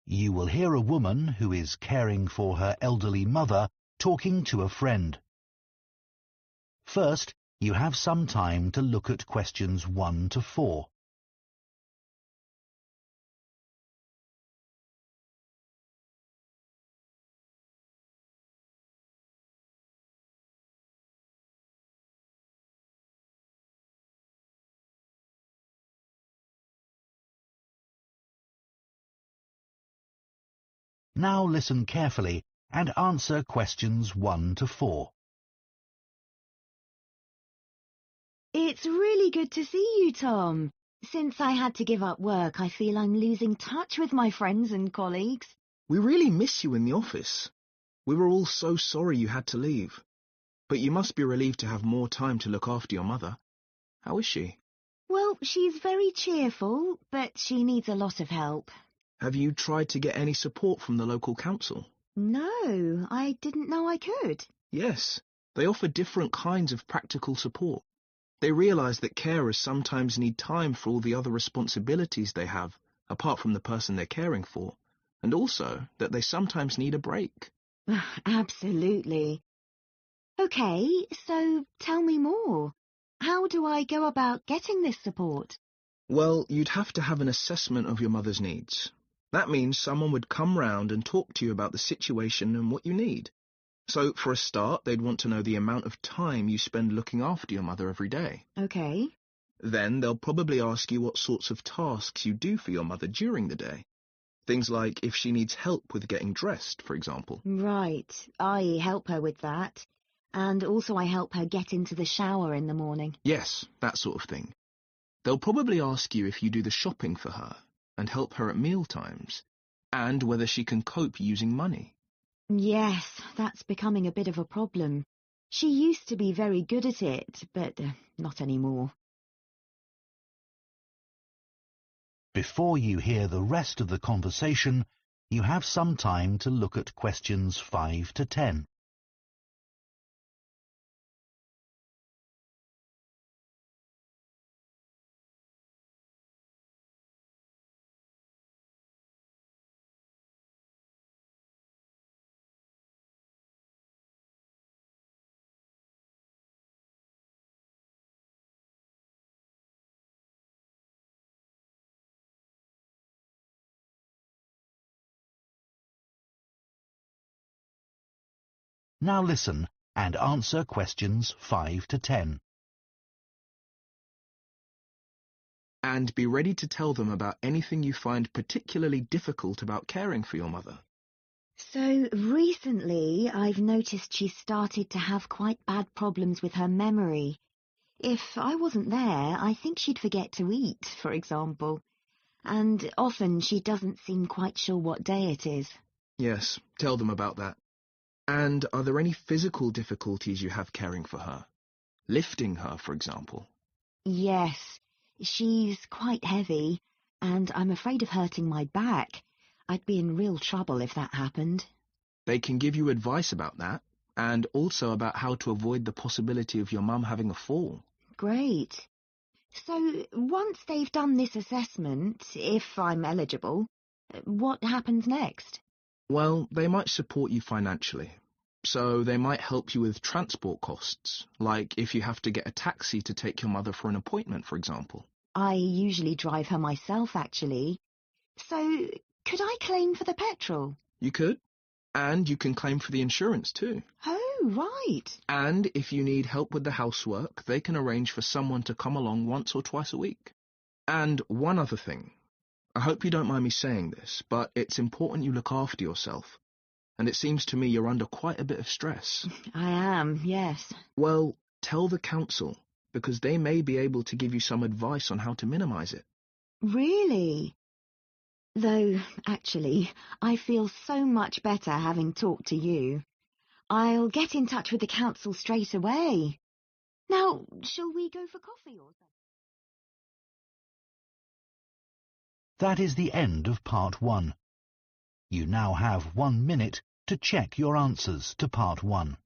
You will hear a woman who is caring for her elderly mother talking to a friend. First, you have some time to look at questions 1 to 4. Now listen carefully and answer questions 1 to 4. It's really good to see you, Tom. Since I had to give up work, I feel I'm losing touch with my friends and colleagues. We really miss you in the office. We were all so sorry you had to leave. But you must be relieved to have more time to look after your mother. How is she? Well, she's very cheerful, but she needs a lot of help. Have you tried to get any support from the local council? No, I didn't know I could. Yes, they offer different kinds of practical support. They realise that carers sometimes need time for all the other responsibilities they have, apart from the person they're caring for, and also that they sometimes need a break. Absolutely. OK, so tell me more. How do I go about getting this support? Well, you'd have to have an assessment of your mother's needs. That means someone would come round and talk to you about the situation and what you need. So, for a start, they'd want to know the amount of time you spend looking after your mother every day. OK. Then they'll probably ask you what sorts of tasks you do for your mother during the day. Things like if she needs help with getting dressed, for example. Right, I help her with that. And also I help her get into the shower in the morning. Yes, that sort of thing. They'll probably ask you if you do the shopping for her and help her at meal times, and whether she can cope using money. Yes, that's becoming a bit of a problem. She used to be very good at it, but not anymore. Before you hear the rest of the conversation, you have some time to look at questions 5 to 10. Now listen and answer questions 5 to 10. And be ready to tell them about anything you find particularly difficult about caring for your mother. So recently I've noticed she's started to have quite bad problems with her memory. If I wasn't there, I think she'd forget to eat, for example. And often she doesn't seem quite sure what day it is. Yes, tell them about that. And are there any physical difficulties you have caring for her? Lifting her, for example. Yes, she's quite heavy, and I'm afraid of hurting my back. I'd be in real trouble if that happened. They can give you advice about that, and also about how to avoid the possibility of your mum having a fall. Great. So once they've done this assessment, if I'm eligible, what happens next? Well, they might support you financially. So they might help you with transport costs, like if you have to get a taxi to take your mother for an appointment, for example. I usually drive her myself, actually. So could I claim for the petrol? You could. And you can claim for the insurance too. Oh, right. And if you need help with the housework, they can arrange for someone to come along once or twice a week. And one other thing. I hope you don't mind me saying this, but it's important you look after yourself. And it seems to me you're under quite a bit of stress. I am, yes. Well, tell the council, because they may be able to give you some advice on how to minimise it. Really? Though, actually, I feel so much better having talked to you. I'll get in touch with the council straight away. Now, shall we go for coffee or something? That is the end of part 1. You now have 1 minute to check your answers to part 1.